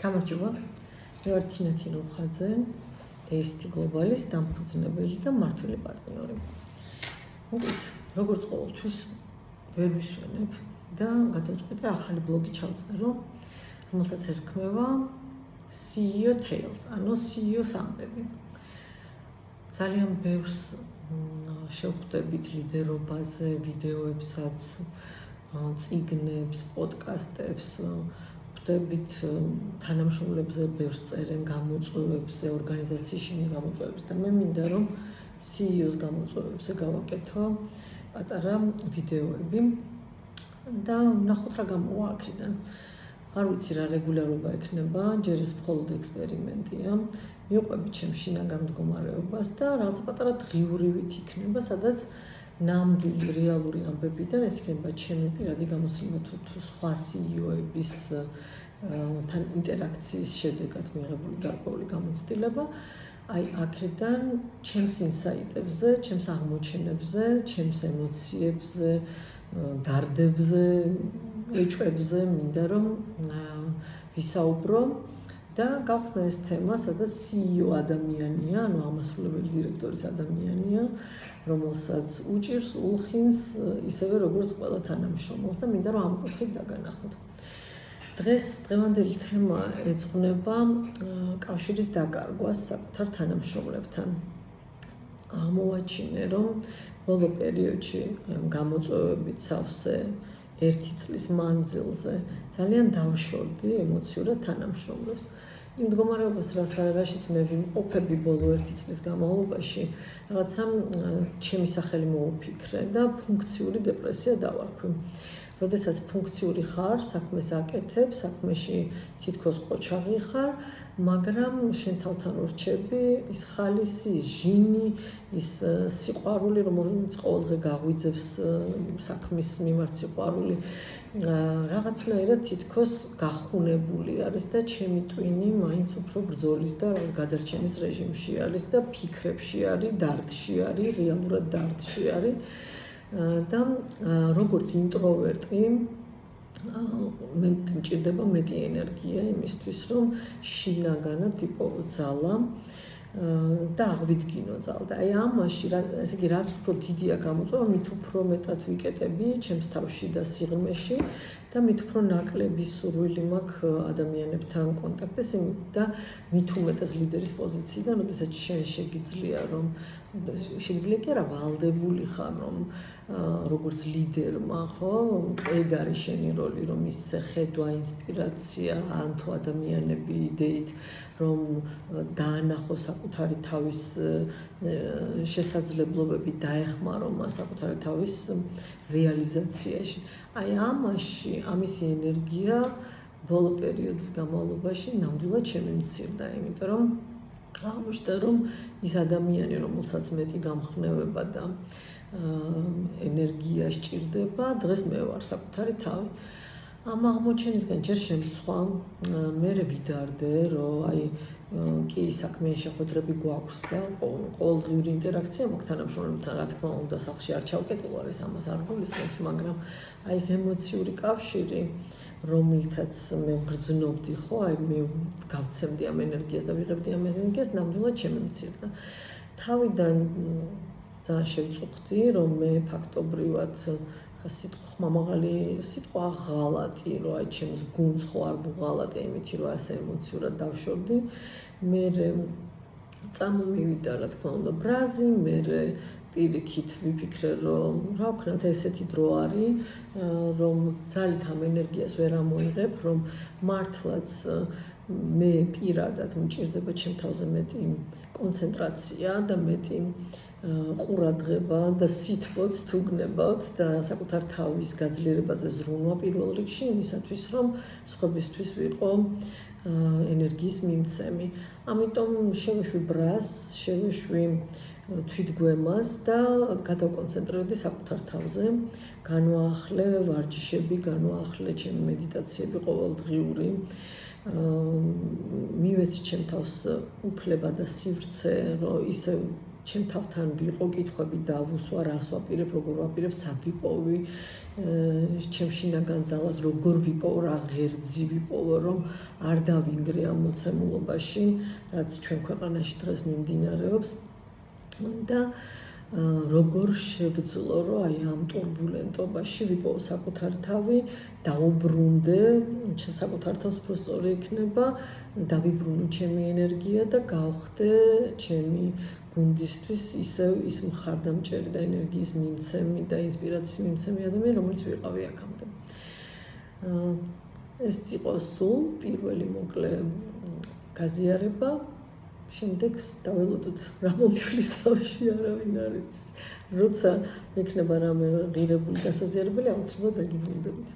გამარჯობა. მე ვარ თინა თინუხაძე, AST Global-ის დამფუძნებელი და მმართველი პარტნიორი. მოგეთ, როგორც ყოველთვის ვერ ვისვენებ და გადავწყვიტე ახალი ბლოგი ჩავწერო, რომელსაც ერქმევა CEO Tales, ანუ CEO-ს ამბები. ძალიან ბევრს შევხვდებით ლიდერობაზე, ვიდეოებსაც, წიგნებს, პოდკასტებს, ხვდებით თანამშრომლებზე, ბევრს წერენ გამოწვევებზე, ორგანიზაციაში გამოწვევებზე და მე მინდა რომ CEO-ს გამოწვევებზე გავაკეთო პატარა ვიდეოები და ნახოთ რა გამოვა აქედან. არ ვიცი რა რეგულარობა ექნება, ჯერ ეს მხოლოდ ექსპერიმენტია. მივყვებით ჩემს შინაგან მდგომარეობას და რაღაცა პატარა დღიურივით იქნება, სადაც ნამდვილი რეალური ამბებიდან ეს იქნება ჩემი პირადი გამოცდილება თუ სხვა CEO-ების თან ინტერაქციის შედეგად მიღებული გარკვეული გამოცდილება. აი აქედან ჩემს ინსაიტებზე, ჩემს აღმოჩენებზე, ჩემს ემოციებზე, დარდებზე, ეჭვებზე მინდა რომ ვისაუბრო და გავხსნა ეს თემა, სადაც CEO ადამიანია, ანუ აღმასრულებელი დირექტორის ადამიანია, რომელსაც უჭირს უხინს ისევე როგორც ყველა თანამშრომელს და მინდა რომ ამ კუთხით დაგანახოთ. დღევანდელი თემა ეძღვნება კავშირის დაკარგვას საკუთარ თანამშრომლებთან. აღმოვაჩინე რომ ბოლო პერიოდში გამოწვევებით სავსე 1 წლის მანძილზე ძალიან დავშორდი ემოციურად თანამშრომლებს. იმ მდგომარეობას, რაშიც მე ვიმყოფები ბოლო 1 წლის განმავლობაში, რაღაცა ჩემი სახელი მოუფიქრე და ფუნქციური დეპრესია დავარქვი. როდესაც ფუნქციური ხარ, საქმეს აკეთებ, საქმეში თითქოს ყოჩაღი ხარ, მაგრამ შენ თავთან ურჩები ის ხალისი, ის ჟინი, ის სიყვარული, რომელიც ყოველდღე გაღვიძებს საქმის მიმართ სიყვარული, რაღაცნაირად თითქოს გახუნებული არის და ჩემი ტვინი მაინც უფრო ბრძოლის და გადარჩენის რეჟიმში არის და ფიქრებში არის, დარდში არის, რეალურად დარდში არის. და როგორც ინტროვერტი მე მჭირდება მეტი ენერგია იმისთვის რომ შინაგანად ვიპოვო და აღვიდგინო ძალა და აი ამაში ესე იგი რაც უფრო დიდია გამოწვევა მით უფრო მეტად ვიკეტები ჩემს თავში და სიღრმეში და მით უფრო ნაკლები სურვილი მაქვს ადამიანებთან კონტაქტის და მით უმეტეს ლიდერის პოზიციიდან როდესაც შენ შეგიძლია რომ შეგიძლია კი არა ვალდებული ხარ რომ როგორც ლიდერმა ხო ეგ არის შენი როლი რომ ისე ხედვა ინსპირაცია ან თუ ადამიანები იდეით რომ დაანახო საკუთარი თავის შესაძლებლობები დაეხმარო მას საკუთარი თავის რეალიზაციაში აი ამის ენერგია ბოლო პერიოდის განმავლობაში ნამდვილად შემიმცირდა იმიტომ რომ აღმოჩნდა რომ ის ადამიანი რომელსაც მეტი გამხნევება და ენერგია სჭირდება დღეს მე ვარ საკუთარი თავი ამ აღმოჩენისგან ჯერ შემცვა მე ვიდარდე რომ აი კი საქმეში შეხვედრები გვაქვს და ყოველდღიური ინტერაქცია მაქვს თანამშრომლებთან რა თქმა უნდა სახლში არ ჩავკეტილ არის ამას არ გულისხმობს მაგრამ აი ეს ემოციური კავშირი რომელთაც მე ვგრძნობდი ხო აი მე გავცემდი ამ ენერგიას და ვიღებდი ამ ენერგიას ნამდვილად შემიმცირდა თავიდან ძალიან შევწუხდი რომ მე ფაქტობრივად სიტყვა ხმამაღალი სიტყვა ღალატი რომ აი ჩემს გუნდს ხო არ ვუღალატე იმითი რომ ასე ემოციურად დავშორდი მე წამომივიდა რა თქმა უნდა ბრაზი მე პირიქით ვიფიქრე რომ რა ვქნათ ესეთი დრო არის რომ ძალით ამ ენერგიას ვერ ამოიღებ რომ მართლაც მე პირადად მჭირდება ჩემ თავზე მეტი კონცენტრაცია და მეტი ყურადღება და სითბოც თუ გნებავთ და საკუთარ თავის გაძლიერებაზე ზრუნვა პირველ რიგში იმისათვის რომ სხვებისთვის ვიყო ენერგიის მიმცემი. ამიტომ შევეშვი ბრას, შევეშვი თვითგვემას და გადავკონცენტრირდი საკუთარ თავზე, განვაახლე ვარჯიშები, განვაახლე ჩემი მედიტაციები ყოველდღიური. მივეცი ჩემ თავს უფლება და სივრცე, რომ ისე ჩემ თავთან ვიყო კითხვები დავუსვა, რას ვაპირებ, როგორ ვაპირებ, სად ვიპოვი, ჩემ შინაგან ძალას როგორ ვიპოვო, რა ღერძი ვიპოვო, რომ არ დავინგრე ამ მოცემულობაში, რაც ჩვენ ქვეყანაში დღეს მიმდინარეობს და როგორ შევძლო, რომ აი ამ ტურბულენტობაში ვიპოვო საკუთარი თავი, დაუბრუნდე, საკუთარ თავს უფრო სწორი იქნება, დავიბრუნო ჩემი ენერგია და გავხდე ჩემი გუნდისთვის ისევ ის მხარდამჭერი და ენერგიის მიმცემი და ინსპირაციის მიმცემი ადამიანი, რომელიც ვიყავი აქამდე. ეს იყო სულ პირველი მოკლე გაზიარება. შემდეგს დაველოდოთ რა მომჩulis თავში არავინ არ იცის. როცა მექნება რამე ღირებული გასაზიარებელი, აუცილებლად დაგიბრუნდებით.